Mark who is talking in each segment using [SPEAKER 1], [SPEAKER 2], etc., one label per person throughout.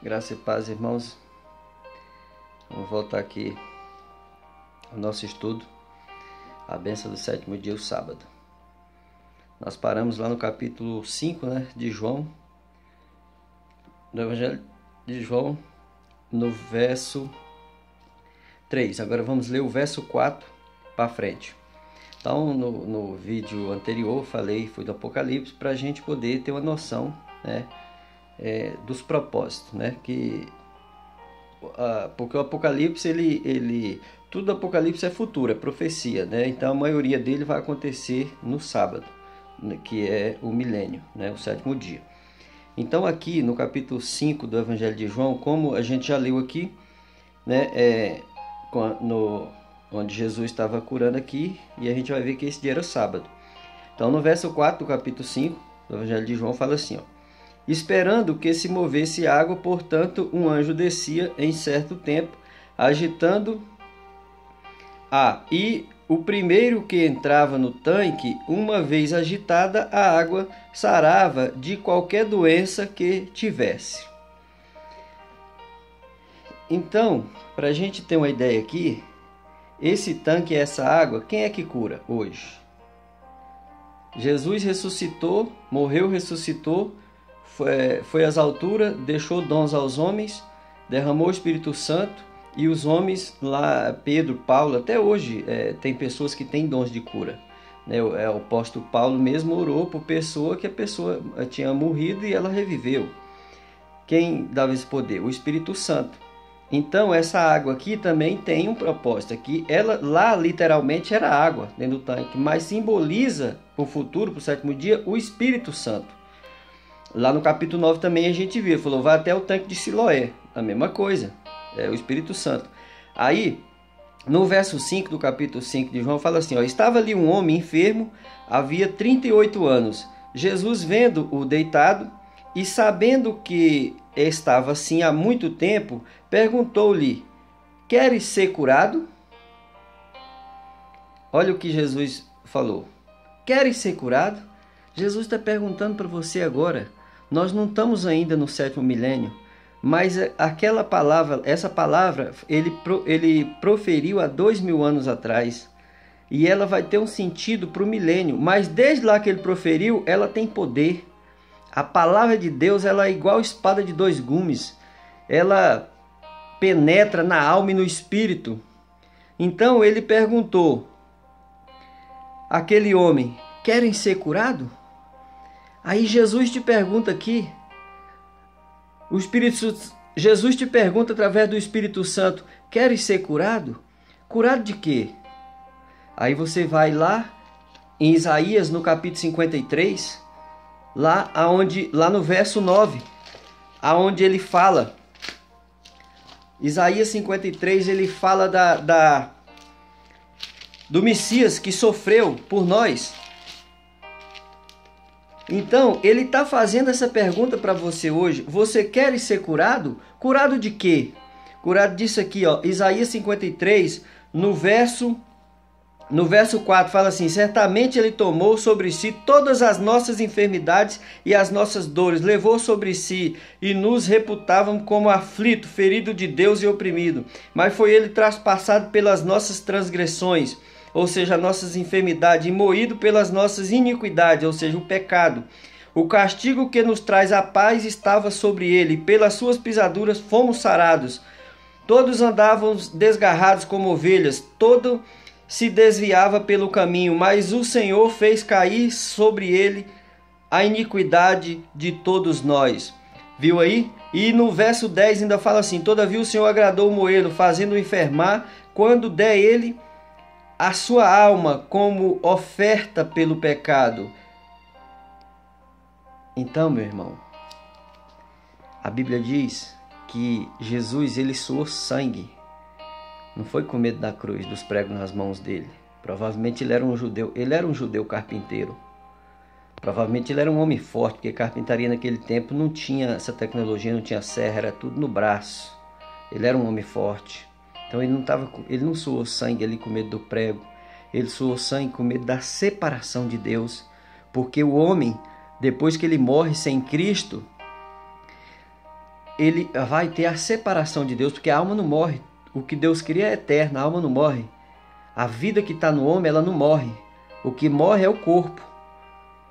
[SPEAKER 1] Graça e paz, irmãos. Vamos voltar aqui ao nosso estudo, a bênção do sétimo dia, o sábado. Nós paramos lá no capítulo 5, de João, do Evangelho de João, no verso 3. Agora vamos ler o verso 4 para frente. Então, no vídeo anterior, fui do Apocalipse, para a gente poder ter uma noção, dos propósitos, porque o Apocalipse, tudo do Apocalipse é futuro, é profecia, então a maioria dele vai acontecer no sábado, que é o milênio, o sétimo dia. Então aqui no capítulo 5 do Evangelho de João, como a gente já leu aqui, onde Jesus estava curando aqui, e a gente vai ver que esse dia era sábado. Então no verso 4 do capítulo 5 do Evangelho de João fala assim, esperando que se movesse água, portanto, um anjo descia em certo tempo, agitando e o primeiro que entrava no tanque, uma vez agitada, a água sarava de qualquer doença que tivesse. Então, para a gente ter uma ideia aqui, esse tanque, essa água, quem é que cura hoje? Jesus ressuscitou, morreu, ressuscitou, foi às alturas, deixou dons aos homens, derramou o Espírito Santo, e os homens lá, Pedro, Paulo, até hoje tem pessoas que têm dons de cura. O apóstolo Paulo mesmo orou por pessoa que a pessoa tinha morrido e ela reviveu. Quem dava esse poder? O Espírito Santo. Então essa água aqui também tem um propósito. Aqui, ela lá literalmente era água dentro do tanque, mas simboliza para o futuro, para o sétimo dia, o Espírito Santo. Lá no capítulo 9 também a gente viu, falou, vai até o tanque de Siloé, a mesma coisa, é o Espírito Santo. Aí, no verso 5 do capítulo 5 de João, fala assim, estava ali um homem enfermo, havia 38 anos. Jesus, vendo-o deitado e sabendo que estava assim há muito tempo, perguntou-lhe, queres ser curado? Olha o que Jesus falou, queres ser curado? Jesus está perguntando para você agora. Nós não estamos ainda no sétimo milênio, mas essa palavra, ele proferiu há 2000 anos atrás. E ela vai ter um sentido para o milênio, mas desde lá que ele proferiu, ela tem poder. A palavra de Deus, ela é igual espada de dois gumes. Ela penetra na alma e no espírito. Então ele perguntou àquele homem, querem ser curado? Aí Jesus te pergunta aqui, Jesus te pergunta através do Espírito Santo, queres ser curado? Curado de quê? Aí você vai lá em Isaías, no capítulo 53, lá no verso 9, aonde ele fala, Isaías 53, ele fala do Messias que sofreu por nós. Então, ele está fazendo essa pergunta para você hoje. Você quer ser curado? Curado de quê? Curado disso aqui, Isaías 53, no verso 4, fala assim, certamente ele tomou sobre si todas as nossas enfermidades e as nossas dores, levou sobre si e nos reputavam como aflito, ferido de Deus e oprimido. Mas foi ele traspassado pelas nossas transgressões, ou seja, as nossas enfermidades, e moído pelas nossas iniquidades, ou seja, o pecado. O castigo que nos traz a paz estava sobre ele, e pelas suas pisaduras fomos sarados. Todos andávamos desgarrados como ovelhas, todo se desviava pelo caminho, mas o Senhor fez cair sobre ele a iniquidade de todos nós. Viu aí? E no verso 10 ainda fala assim, todavia o Senhor agradou moê-lo, fazendo-o enfermar, quando der ele a sua alma como oferta pelo pecado. Então, meu irmão, a Bíblia diz que Jesus, ele suou sangue. Não foi com medo da cruz, dos pregos nas mãos dele. Provavelmente ele era um judeu carpinteiro. Provavelmente ele era um homem forte, porque carpintaria naquele tempo não tinha essa tecnologia, não tinha serra, era tudo no braço. Ele era um homem forte. Então ele não suou sangue ali com medo do prego. Ele suou sangue com medo da separação de Deus. Porque o homem, depois que ele morre sem Cristo, ele vai ter a separação de Deus, porque a alma não morre. O que Deus cria é eterno, a alma não morre. A vida que está no homem, ela não morre. O que morre é o corpo.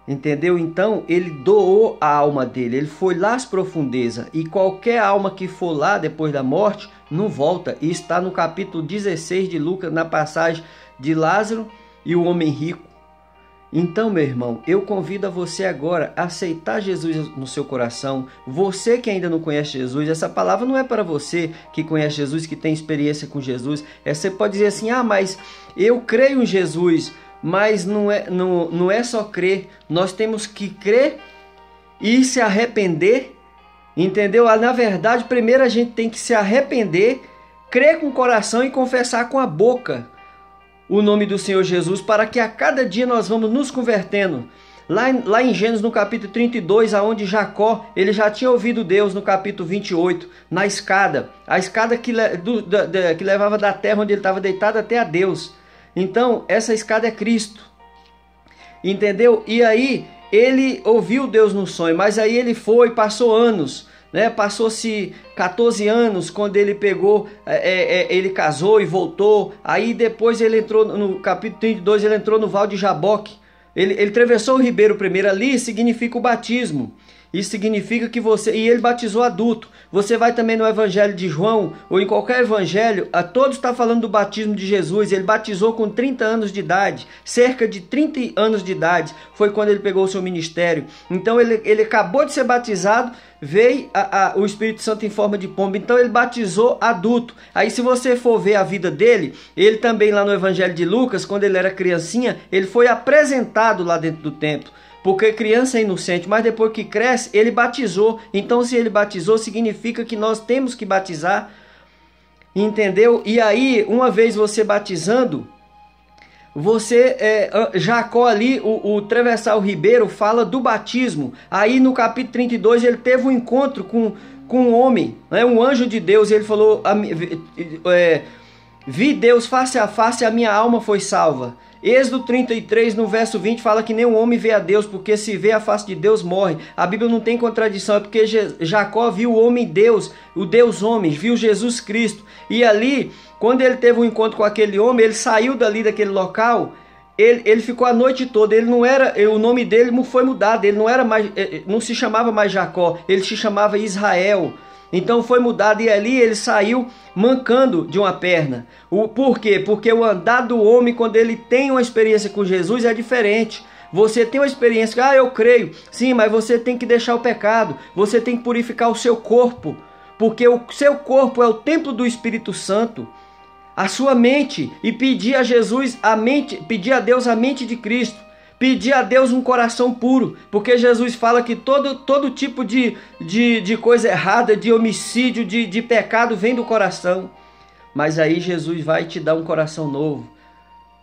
[SPEAKER 1] Entendeu? Então, ele doou a alma dele, ele foi lá às profundezas. E qualquer alma que for lá depois da morte, não volta. E está no capítulo 16 de Lucas, na passagem de Lázaro e o homem rico. Então, meu irmão, eu convido a você agora a aceitar Jesus no seu coração. Você que ainda não conhece Jesus, essa palavra não é para você que conhece Jesus, que tem experiência com Jesus. Você pode dizer assim, mas eu creio em Jesus, mas não é só crer. Nós temos que crer e se arrepender, entendeu? Na verdade, primeiro a gente tem que se arrepender, crer com o coração e confessar com a boca o nome do Senhor Jesus, para que a cada dia nós vamos nos convertendo. Lá em Gênesis, no capítulo 32, aonde Jacó, ele já tinha ouvido Deus no capítulo 28, na escada. A escada que levava da terra onde ele estava deitado até a Deus. Então, essa escada é Cristo. Entendeu? E aí, ele ouviu Deus no sonho, mas aí ele foi, passou anos. Passou-se 14 anos quando ele pegou, ele casou e voltou. Aí depois ele entrou no capítulo 32, ele entrou no Val de Jaboque. Ele atravessou o ribeiro primeiro. Ali significa o batismo. Isso significa que e ele batizou adulto. Você vai também no Evangelho de João, ou em qualquer evangelho, a todos está falando do batismo de Jesus. Ele batizou com 30 anos de idade, cerca de 30 anos de idade, foi quando ele pegou o seu ministério. Então ele acabou de ser batizado, veio o Espírito Santo em forma de pomba, então ele batizou adulto. Aí se você for ver a vida dele, ele também lá no Evangelho de Lucas, quando ele era criancinha, ele foi apresentado lá dentro do templo. Porque criança é inocente, mas depois que cresce, ele batizou. Então, se ele batizou, significa que nós temos que batizar. Entendeu? E aí, uma vez você batizando, Jacó ali, o atravessar o ribeiro, fala do batismo. Aí no capítulo 32, ele teve um encontro com um homem, um anjo de Deus. Ele falou, vi Deus face a face, a minha alma foi salva. Êxodo 33, no verso 20, fala que nenhum homem vê a Deus, porque se vê a face de Deus, morre. A Bíblia não tem contradição, é porque Jacó viu o homem Deus, o Deus homem, viu Jesus Cristo. E ali, quando ele teve um encontro com aquele homem, ele saiu dali daquele local, ele ficou a noite toda, ele não era, o nome dele não foi mudado, ele não era mais, não se chamava mais Jacó, ele se chamava Israel. Então foi mudado e ali ele saiu mancando de uma perna. Por quê? Porque o andar do homem, quando ele tem uma experiência com Jesus, é diferente. Você tem uma experiência, eu creio. Sim, mas você tem que deixar o pecado. Você tem que purificar o seu corpo. Porque o seu corpo é o templo do Espírito Santo. A sua mente. E pedir a Jesus a mente, pedir a Deus a mente de Cristo. Pedir a Deus um coração puro, porque Jesus fala que todo tipo de coisa errada, de homicídio, de pecado vem do coração. Mas aí Jesus vai te dar um coração novo.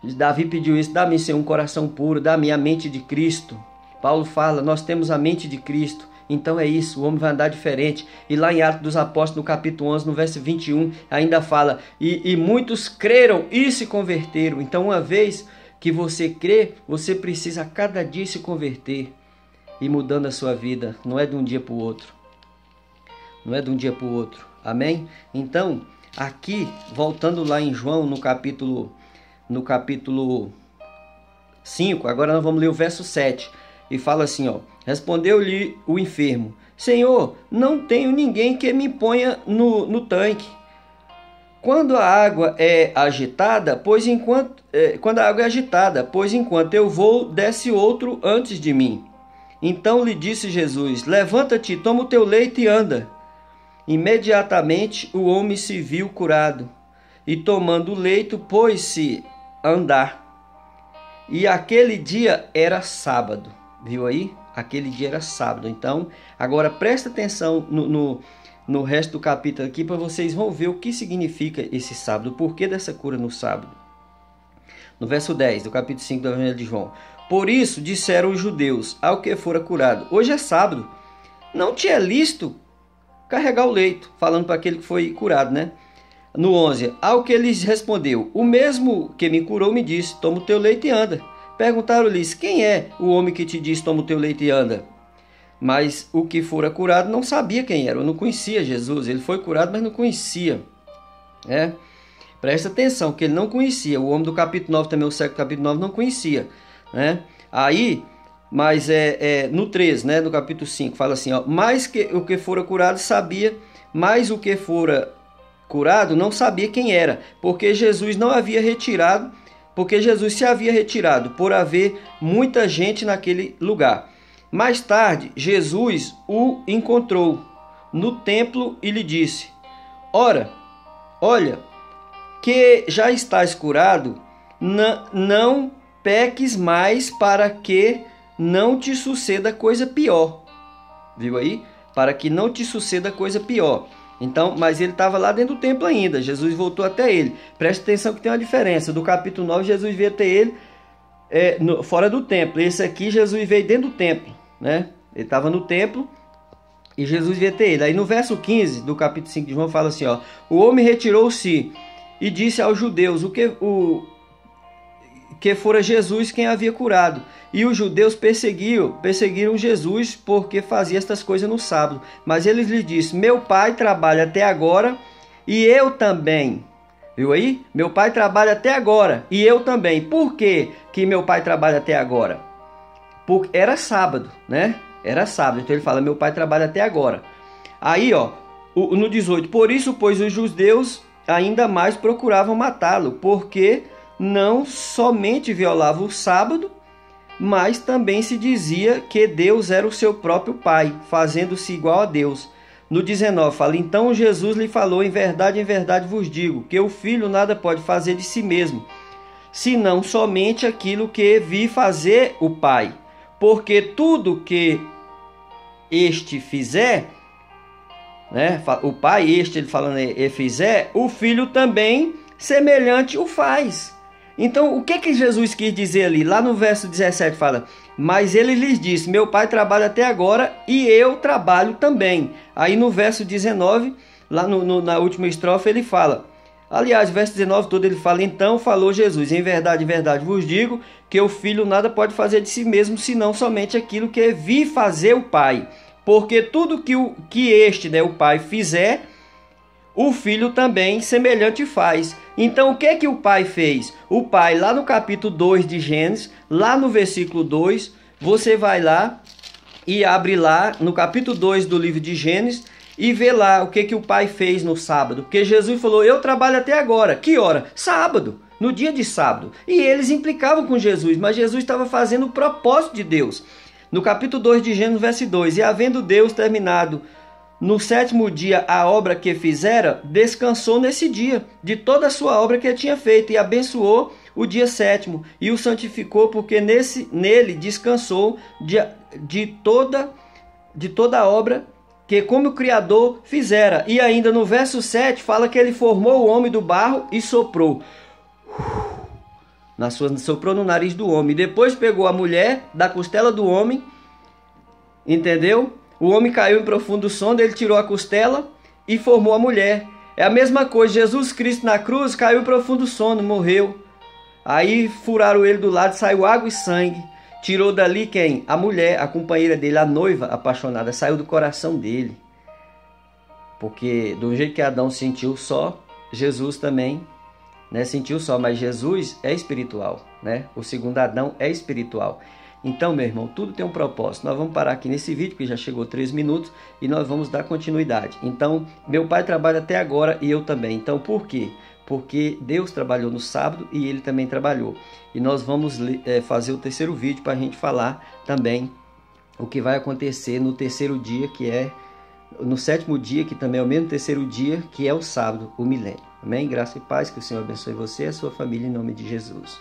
[SPEAKER 1] Davi pediu isso, dá-me, Senhor, um coração puro, dá-me a mente de Cristo. Paulo fala, nós temos a mente de Cristo. Então é isso, o homem vai andar diferente. E lá em Atos dos Apóstolos, no capítulo 11, no verso 21, ainda fala, e muitos creram e se converteram. Então uma vez que você crê, você precisa a cada dia se converter e mudando a sua vida. Não é de um dia para o outro. Não é de um dia para o outro. Amém? Então, aqui, voltando lá em João, no capítulo 5, agora nós vamos ler o verso 7. E fala assim, respondeu-lhe o enfermo, Senhor, não tenho ninguém que me ponha no tanque quando a água é agitada, pois enquanto eu vou, desce outro antes de mim. Então lhe disse Jesus, levanta-te, toma o teu leito e anda. Imediatamente o homem se viu curado, e tomando o leito, pôs-se a andar. E aquele dia era sábado, viu aí? Aquele dia era sábado. Então, agora presta atenção no resto do capítulo aqui, para vocês vão ver o que significa esse sábado, o porquê dessa cura no sábado. No verso 10 do capítulo 5 do Evangelho de João. Por isso disseram os judeus ao que fora curado, hoje é sábado, não te é lícito carregar o leito, falando para aquele que foi curado, né? No 11, ao que lhes respondeu, o mesmo que me curou me disse, toma o teu leito e anda. Perguntaram-lhes, quem é o homem que te disse, toma o teu leito e anda? Mas o que fora curado não sabia quem era, não conhecia Jesus. Ele foi curado, mas não conhecia. Presta atenção, que ele não conhecia. O homem do capítulo 9, também o cego do capítulo 9, não conhecia. Aí, mas no 13, no capítulo 5, fala assim, ó, mas o que fora curado sabia, mas o que fora curado não sabia quem era, porque Jesus não havia retirado, porque Jesus se havia retirado por haver muita gente naquele lugar. Mais tarde, Jesus o encontrou no templo e lhe disse: Ora, olha, que já estás curado, não peques mais para que não te suceda coisa pior. Viu aí? Para que não te suceda coisa pior. Então, mas ele estava lá dentro do templo ainda. Jesus voltou até ele. Preste atenção que tem uma diferença. Do capítulo 9, Jesus veio até ele fora do templo. Esse aqui, Jesus veio dentro do templo. Ele estava no templo e Jesus veio até ele. Aí no verso 15 do capítulo 5 de João fala assim, ó, o homem retirou-se e disse aos judeus que fora Jesus quem havia curado. E os judeus perseguiram Jesus porque fazia estas coisas no sábado. Mas ele lhe disse: meu pai trabalha até agora e eu também. Viu aí? Meu pai trabalha até agora e eu também. Por que meu pai trabalha até agora? Porque era sábado, Era sábado. Então ele fala: meu pai trabalha até agora. Aí, ó, no 18: por isso, pois, os judeus ainda mais procuravam matá-lo, porque não somente violava o sábado, mas também se dizia que Deus era o seu próprio Pai, fazendo-se igual a Deus. No 19 fala: então Jesus lhe falou: em verdade vos digo, que o Filho nada pode fazer de si mesmo, senão somente aquilo que vi fazer o Pai. Porque tudo que este fizer, o Pai, ele falando, fizer, o Filho também semelhante o faz. Então, o que Jesus quis dizer ali? Lá no verso 17 fala: mas ele lhes disse: meu pai trabalha até agora e eu trabalho também. Aí no verso 19, lá na última estrofe, ele fala, aliás, verso 19 todo ele fala: então falou Jesus: em verdade vos digo, que o Filho nada pode fazer de si mesmo, senão somente aquilo que vi fazer o Pai. Porque tudo que este, o Pai, fizer, o Filho também semelhante faz. Então, o que o Pai fez? O Pai, lá no capítulo 2 de Gênesis, lá no versículo 2, você vai lá e abre lá no capítulo 2 do livro de Gênesis e vê lá o que o Pai fez no sábado. Porque Jesus falou: eu trabalho até agora. Que hora? Sábado, no dia de sábado. E eles implicavam com Jesus, mas Jesus estava fazendo o propósito de Deus. No capítulo 2 de Gênesis, verso 2: e havendo Deus terminado no sétimo dia a obra que fizera, descansou nesse dia de toda a sua obra que ele tinha feito, e abençoou o dia sétimo e o santificou, porque nele descansou de toda a obra que como o Criador fizera. E ainda no verso 7 fala que ele formou o homem do barro e soprou. Soprou no nariz do homem. Depois pegou a mulher da costela do homem, entendeu? O homem caiu em profundo sono, ele tirou a costela e formou a mulher. É a mesma coisa, Jesus Cristo na cruz caiu em profundo sono, morreu. Aí furaram ele do lado, saiu água e sangue. Tirou dali quem? A mulher, a companheira dele, a noiva apaixonada, saiu do coração dele. Porque do jeito que Adão sentiu só, Jesus também sentiu só, mas Jesus é espiritual, O segundo Adão é espiritual. Então, meu irmão, tudo tem um propósito. Nós vamos parar aqui nesse vídeo, que já chegou 3 minutos, e nós vamos dar continuidade. Então, meu pai trabalha até agora e eu também. Então, por quê? Porque Deus trabalhou no sábado e ele também trabalhou. E nós vamos fazer o terceiro vídeo para a gente falar também o que vai acontecer no terceiro dia, que é no sétimo dia, que também é o mesmo terceiro dia, que é o sábado, o milênio. Amém? Graça e paz, que o Senhor abençoe você e a sua família em nome de Jesus.